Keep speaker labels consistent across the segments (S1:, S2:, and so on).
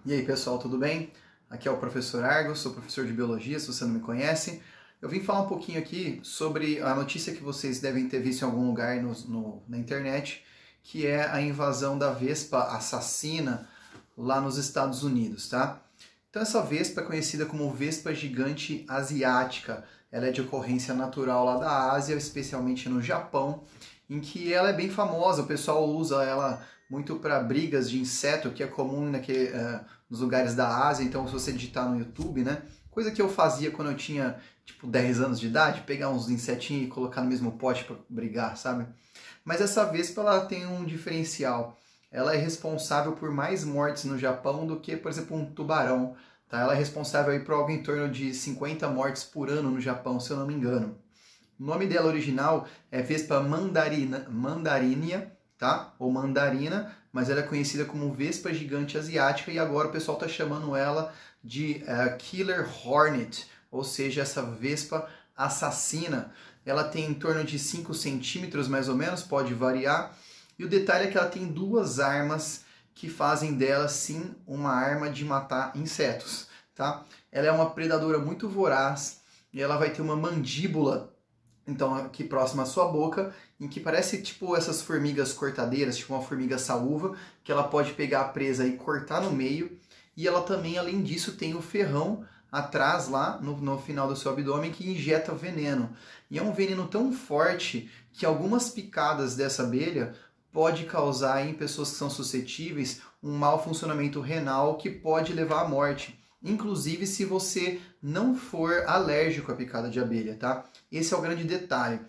S1: E aí pessoal, tudo bem? Aqui é o professor Argos, sou professor de biologia, se você não me conhece. Eu vim falar um pouquinho aqui sobre a notícia que vocês devem ter visto em algum lugar na internet, que é a invasão da vespa assassina lá nos Estados Unidos, tá? Então essa vespa é conhecida como vespa gigante asiática. Ela é de ocorrência natural lá da Ásia, especialmente no Japão, em que ela é bem famosa, o pessoal usa ela muito para brigas de inseto, que é comum nos lugares da Ásia. Então se você digitar no YouTube, né, coisa que eu fazia quando eu tinha tipo 10 anos de idade, pegar uns insetinhos e colocar no mesmo pote para brigar, sabe? Mas essa vespa ela tem um diferencial. Ela é responsável por mais mortes no Japão do que, por exemplo, um tubarão. Tá? Ela é responsável aí por algo em torno de 50 mortes por ano no Japão, se eu não me engano. O nome dela original é Vespa mandarinia, tá? Ou mandarina, mas ela é conhecida como Vespa gigante asiática e agora o pessoal está chamando ela de Killer Hornet, ou seja, essa vespa assassina. Ela tem em torno de 5 centímetros mais ou menos, pode variar. E o detalhe é que ela tem duas armas que fazem dela, sim, uma arma de matar insetos, tá? Ela é uma predadora muito voraz e ela vai ter uma mandíbula, então, aqui próxima à sua boca, em que parece tipo essas formigas cortadeiras, tipo uma formiga saúva, que ela pode pegar a presa e cortar no meio. E ela também, além disso, tem o ferrão atrás lá no final do seu abdômen que injeta veneno. E é um veneno tão forte que algumas picadas dessa abelha pode causar em pessoas que são suscetíveis um mau funcionamento renal que pode levar à morte. Inclusive se você não for alérgico à picada de abelha, tá? Esse é o grande detalhe.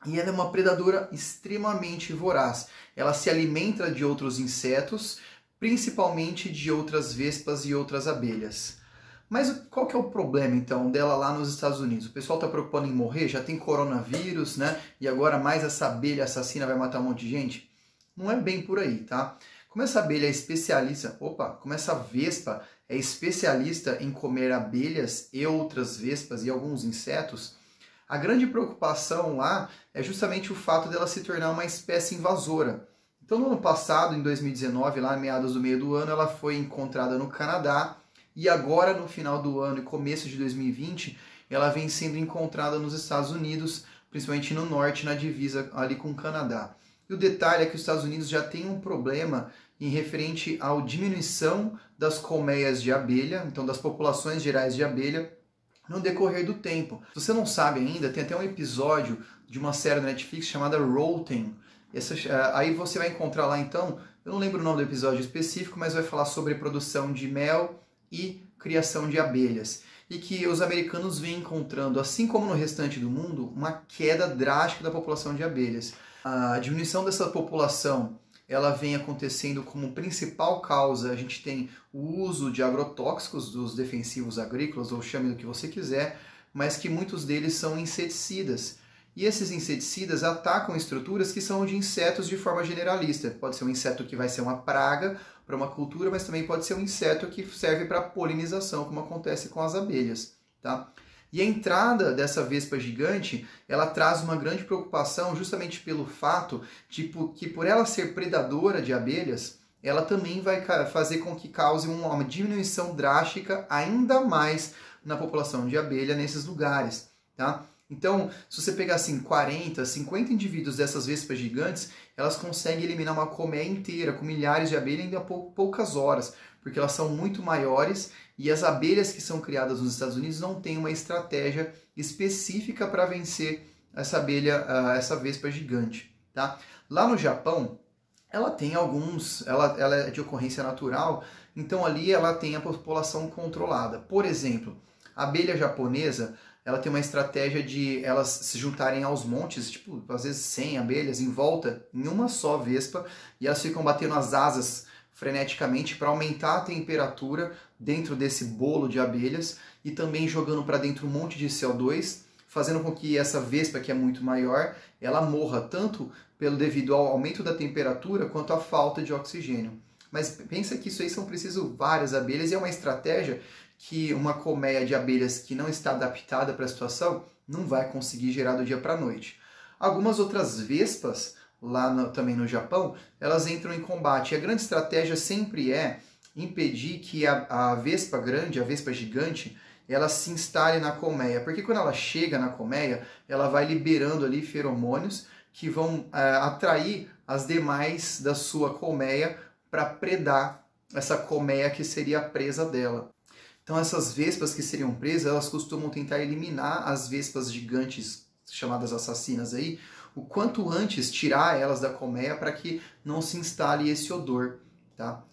S1: E ela é uma predadora extremamente voraz. Ela se alimenta de outros insetos, principalmente de outras vespas e outras abelhas. Mas qual que é o problema, então, dela lá nos Estados Unidos? O pessoal está preocupado em morrer, já tem coronavírus, né? E agora mais essa abelha assassina vai matar um monte de gente? Não é bem por aí, tá? Como essa abelha é especialista, como essa vespa é especialista em comer abelhas e outras vespas e alguns insetos, a grande preocupação lá é justamente o fato dela se tornar uma espécie invasora. Então no ano passado, em 2019, lá meados do meio do ano, ela foi encontrada no Canadá e agora no final do ano e começo de 2020, ela vem sendo encontrada nos Estados Unidos, principalmente no norte, na divisa ali com o Canadá. E o detalhe é que os Estados Unidos já tem um problema em referente à diminuição das colmeias de abelha, então das populações gerais de abelha, no decorrer do tempo. Se você não sabe ainda, tem até um episódio de uma série da Netflix chamada Rotten. Aí você vai encontrar lá então, eu não lembro o nome do episódio específico, mas vai falar sobre produção de mel e criação de abelhas. E que os americanos vêm encontrando, assim como no restante do mundo, uma queda drástica da população de abelhas. A diminuição dessa população ela vem acontecendo como principal causa. A gente tem o uso de agrotóxicos, dos defensivos agrícolas, ou chame do que você quiser, mas que muitos deles são inseticidas. E esses inseticidas atacam estruturas que são de insetos de forma generalista. Pode ser um inseto que vai ser uma praga para uma cultura, mas também pode ser um inseto que serve para polinização, como acontece com as abelhas, tá? E a entrada dessa vespa gigante, ela traz uma grande preocupação justamente pelo fato de que por ela ser predadora de abelhas, ela também vai fazer com que cause uma diminuição drástica ainda mais na população de abelha nesses lugares, tá? Então, se você pegar assim 40, 50 indivíduos dessas vespas gigantes, elas conseguem eliminar uma colmeia inteira com milhares de abelhas em poucas horas, porque elas são muito maiores e as abelhas que são criadas nos Estados Unidos não têm uma estratégia específica para vencer essa abelha, essa vespa gigante, tá? Lá no Japão, ela tem ela é de ocorrência natural, então ali ela tem a população controlada. Por exemplo, a abelha japonesa, ela tem uma estratégia de elas se juntarem aos montes, tipo, às vezes 100 abelhas em volta, em uma só vespa, e elas ficam batendo as asas freneticamente para aumentar a temperatura dentro desse bolo de abelhas e também jogando para dentro um monte de CO2, fazendo com que essa vespa, que é muito maior, ela morra tanto devido ao aumento da temperatura quanto à falta de oxigênio. Mas pensa que isso aí são preciso várias abelhas e é uma estratégia que uma colmeia de abelhas que não está adaptada para a situação não vai conseguir gerar do dia para a noite. Algumas outras vespas, também no Japão, elas entram em combate. E a grande estratégia sempre é impedir que a vespa grande, a vespa gigante, ela se instale na colmeia, porque quando ela chega na colmeia, ela vai liberando ali feromônios que vão atrair as demais da sua colmeia para predar essa colmeia que seria a presa dela. Então essas vespas que seriam presas, elas costumam tentar eliminar as vespas gigantes, chamadas assassinas aí, o quanto antes tirar elas da colmeia para que não se instale esse odor, tá?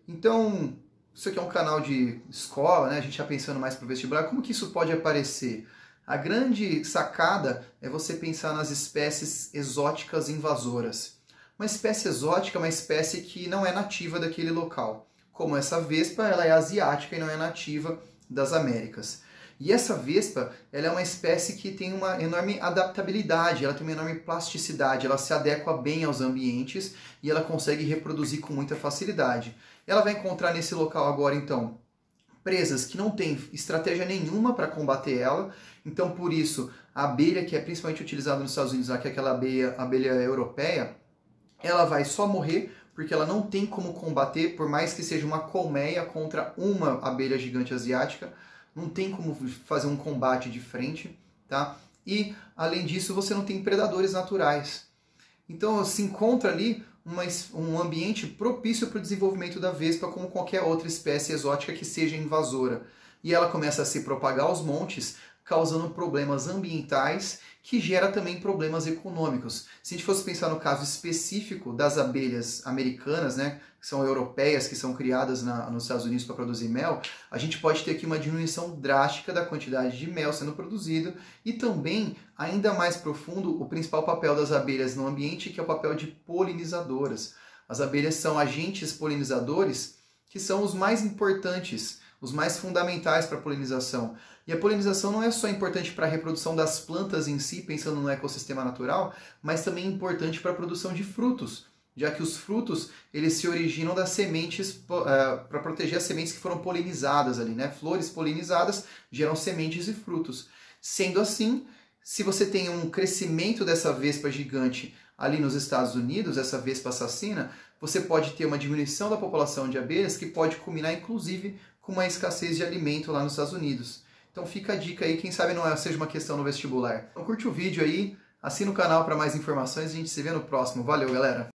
S1: Então, isso aqui é um canal de escola, né? A gente já pensando mais para o vestibular, como que isso pode aparecer? A grande sacada é você pensar nas espécies exóticas invasoras. Uma espécie exótica é uma espécie que não é nativa daquele local. Como essa vespa, ela é asiática e não é nativa das Américas. E essa vespa, ela é uma espécie que tem uma enorme adaptabilidade, ela tem uma enorme plasticidade, ela se adequa bem aos ambientes e ela consegue reproduzir com muita facilidade. Ela vai encontrar nesse local agora, então, presas que não têm estratégia nenhuma para combater ela, então por isso a abelha que é principalmente utilizada nos Estados Unidos, que é aquela abelha europeia, ela vai só morrer porque ela não tem como combater, por mais que seja uma colmeia contra uma abelha gigante asiática, não tem como fazer um combate de frente, tá? E, além disso, você não tem predadores naturais. Então, se encontra ali um ambiente propício para o desenvolvimento da vespa, como qualquer outra espécie exótica que seja invasora. E ela começa a se propagar aos montes, causando problemas ambientais, que gera também problemas econômicos. Se a gente fosse pensar no caso específico das abelhas americanas, né, que são europeias, que são criadas nos Estados Unidos para produzir mel, a gente pode ter aqui uma diminuição drástica da quantidade de mel sendo produzido e também, ainda mais profundo, o principal papel das abelhas no ambiente, que é o papel de polinizadoras. As abelhas são agentes polinizadores que são os mais importantes, os mais fundamentais para a polinização. E a polinização não é só importante para a reprodução das plantas em si, pensando no ecossistema natural, mas também importante para a produção de frutos, já que os frutos eles se originam das sementes para proteger as sementes que foram polinizadas ali, né? Flores polinizadas geram sementes e frutos. Sendo assim, se você tem um crescimento dessa vespa gigante ali nos Estados Unidos, essa vespa assassina, você pode ter uma diminuição da população de abelhas que pode culminar inclusive com uma escassez de alimento lá nos Estados Unidos. Então fica a dica aí, quem sabe não seja uma questão no vestibular. Então curte o vídeo aí, assina o canal para mais informações e a gente se vê no próximo. Valeu, galera!